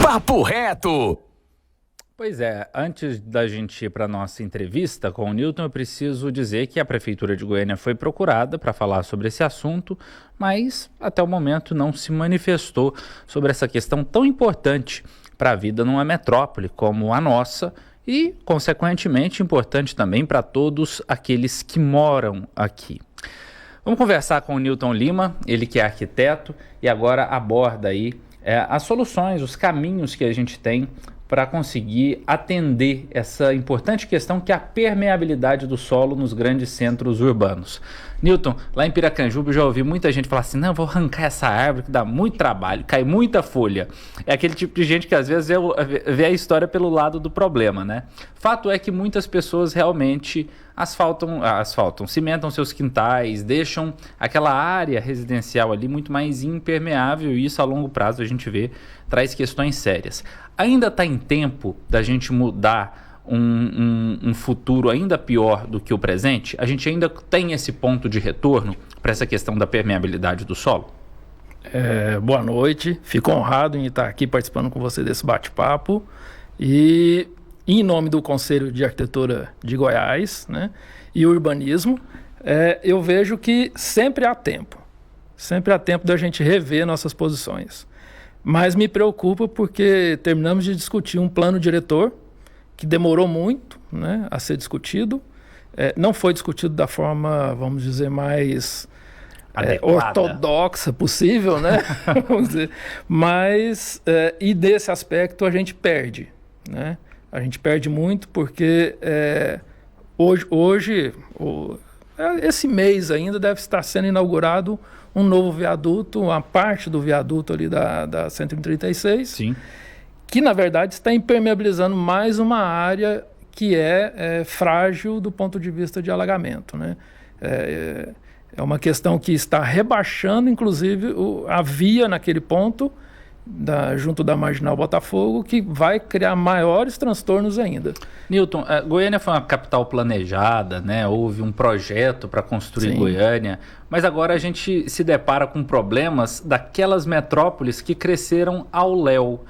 Papo Reto. Pois é, antes da gente ir para a nossa entrevista com o Newton, eu preciso dizer que a Prefeitura de Goiânia foi procurada para falar sobre esse assunto, mas até o momento não se manifestou sobre essa questão tão importante para a vida numa metrópole como a nossa e, consequentemente, importante também para todos aqueles que moram aqui. Vamos conversar com o Newton Lima, ele que é arquiteto e agora aborda aí as soluções, os caminhos que a gente tem para conseguir atender essa importante questão que é a permeabilidade do solo nos grandes centros urbanos. Newton, lá em Piracanjuba eu já ouvi muita gente falar assim, não, eu vou arrancar essa árvore que dá muito trabalho, cai muita folha. É aquele tipo de gente que às vezes vê a história pelo lado do problema, né? Fato é que muitas pessoas realmente cimentam seus quintais, deixam aquela área residencial ali muito mais impermeável e isso a longo prazo a gente vê traz questões sérias. Ainda está em tempo da gente mudar um futuro ainda pior do que o presente? A gente ainda tem esse ponto de retorno para essa questão da permeabilidade do solo? Boa noite, fico honrado em estar aqui participando com você desse bate-papo e em nome do Conselho de Arquitetura de Goiás, né, e Urbanismo, eu vejo que sempre há tempo da gente rever nossas posições. Mas me preocupa porque terminamos de discutir um plano diretor que demorou muito, né, a ser discutido. Não foi discutido da forma, vamos dizer, mais ortodoxa possível, né? Vamos dizer. Mas, e desse aspecto a gente perde, né? A gente perde muito porque hoje, esse mês ainda deve estar sendo inaugurado um novo viaduto, uma parte do viaduto ali da 136, sim, que na verdade está impermeabilizando mais uma área que é frágil do ponto de vista de alagamento, né? É uma questão que está rebaixando, inclusive, a via naquele ponto, junto da Marginal Botafogo, que vai criar maiores transtornos ainda. Newton, Goiânia foi uma capital planejada, né? Houve um projeto para construir Sim. Goiânia, mas agora a gente se depara com problemas daquelas metrópoles que cresceram ao léu.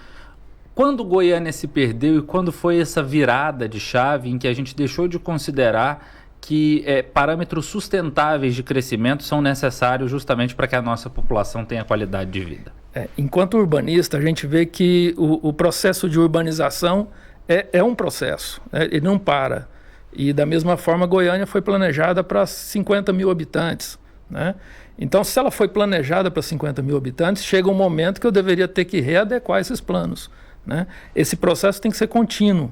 Quando Goiânia se perdeu e quando foi essa virada de chave em que a gente deixou de considerar que parâmetros sustentáveis de crescimento são necessários justamente para que a nossa população tenha qualidade de vida? Enquanto urbanista, a gente vê que o processo de urbanização é um processo, ele não para. E da mesma forma, Goiânia foi planejada para 50 mil habitantes, né? Então, se ela foi planejada para 50 mil habitantes, chega um momento que eu deveria ter que readequar esses planos, né? Esse processo tem que ser contínuo.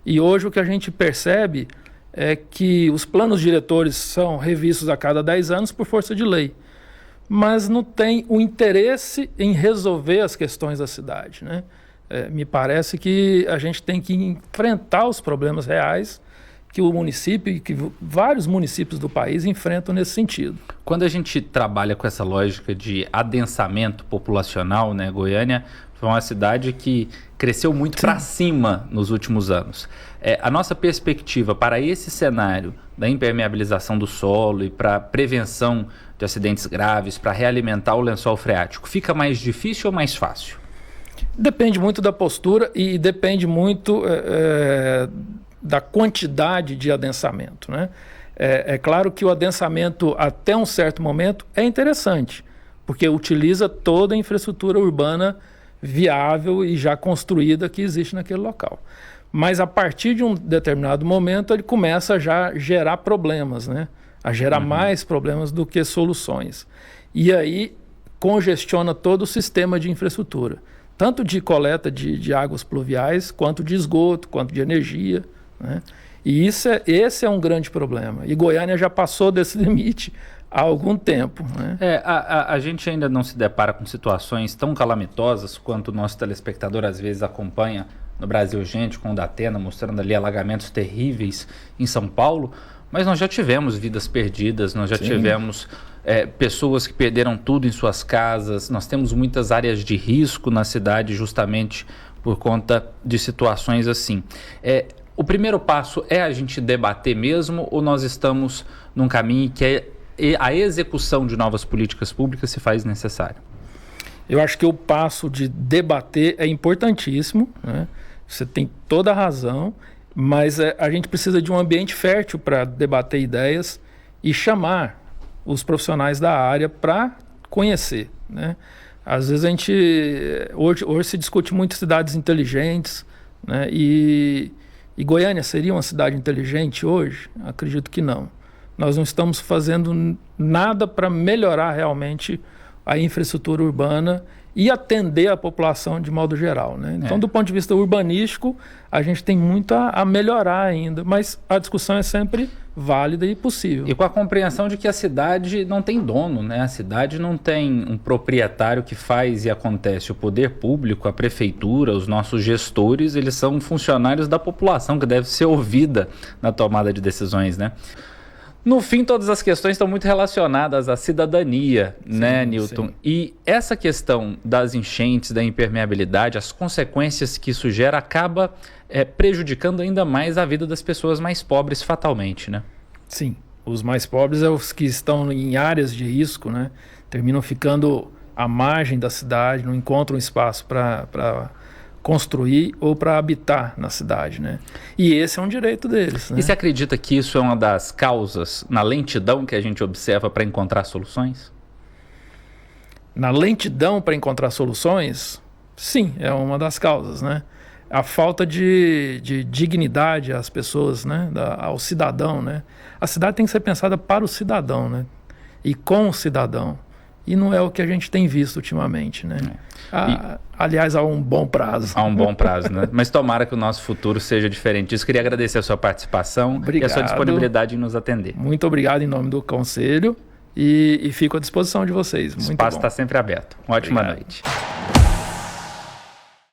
E hoje o que a gente percebe é que os planos diretores são revistos a cada 10 anos por força de lei, mas não tem o interesse em resolver as questões da cidade, né? Me parece que a gente tem que enfrentar os problemas reais que o município e que vários municípios do país enfrentam nesse sentido. Quando a gente trabalha com essa lógica de adensamento populacional, né, Goiânia foi uma cidade que cresceu muito para cima nos últimos anos. A nossa perspectiva para esse cenário da impermeabilização do solo e para prevenção de acidentes graves, para realimentar o lençol freático, fica mais difícil ou mais fácil? Depende muito da postura e depende muito da quantidade de adensamento, né? É claro que o adensamento até um certo momento é interessante, porque utiliza toda a infraestrutura urbana viável e já construída que existe naquele local. Mas a partir de um determinado momento ele começa já a gerar problemas, né? A gerar mais problemas do que soluções. E aí congestiona todo o sistema de infraestrutura, tanto de coleta de águas pluviais, quanto de esgoto, quanto de energia, né? E esse é um grande problema. E Goiânia já passou desse limite há algum tempo, né? A gente ainda não se depara com situações tão calamitosas quanto o nosso telespectador às vezes acompanha no Brasil Gente, com o Datena, mostrando ali alagamentos terríveis em São Paulo, mas nós já tivemos vidas perdidas, nós já Sim. tivemos pessoas que perderam tudo em suas casas, nós temos muitas áreas de risco na cidade justamente por conta de situações assim. O primeiro passo é a gente debater mesmo ou nós estamos num caminho que a execução de novas políticas públicas se faz necessário? Eu acho que o passo de debater é importantíssimo, né? Você tem toda a razão, mas a gente precisa de um ambiente fértil para debater ideias e chamar os profissionais da área para conhecer, né? Às vezes hoje se discute muito cidades inteligentes, né? E Goiânia seria uma cidade inteligente hoje? Acredito que não. Nós não estamos fazendo nada para melhorar realmente a infraestrutura urbana e atender a população de modo geral, né? Então, do ponto de vista urbanístico, a gente tem muito a melhorar ainda, mas a discussão é sempre válida e possível. E com a compreensão de que a cidade não tem dono, né? A cidade não tem um proprietário que faz e acontece. O poder público, a prefeitura, os nossos gestores, eles são funcionários da população que deve ser ouvida na tomada de decisões, né? No fim, todas as questões estão muito relacionadas à cidadania, né, Newton? Sim. E essa questão das enchentes, da impermeabilidade, as consequências que isso gera, acaba prejudicando ainda mais a vida das pessoas mais pobres fatalmente, né? Sim, os mais pobres são os que estão em áreas de risco, né? Terminam ficando à margem da cidade, não encontram espaço para construir ou para habitar na cidade, né? E esse é um direito deles, né? E você acredita que isso é uma das causas na lentidão que a gente observa para encontrar soluções? Na lentidão para encontrar soluções? Sim, é uma das causas, né? A falta de dignidade às pessoas, né? Ao cidadão, né? A cidade tem que ser pensada para o cidadão, né? E com o cidadão. E não é o que a gente tem visto ultimamente, né? Aliás, há um bom prazo. Há um bom prazo, né? Mas tomara que o nosso futuro seja diferente disso. Queria agradecer a sua participação. Obrigado. E a sua disponibilidade em nos atender. Muito obrigado em nome do Conselho e fico à disposição de vocês. O espaço está sempre aberto. Uma ótima noite.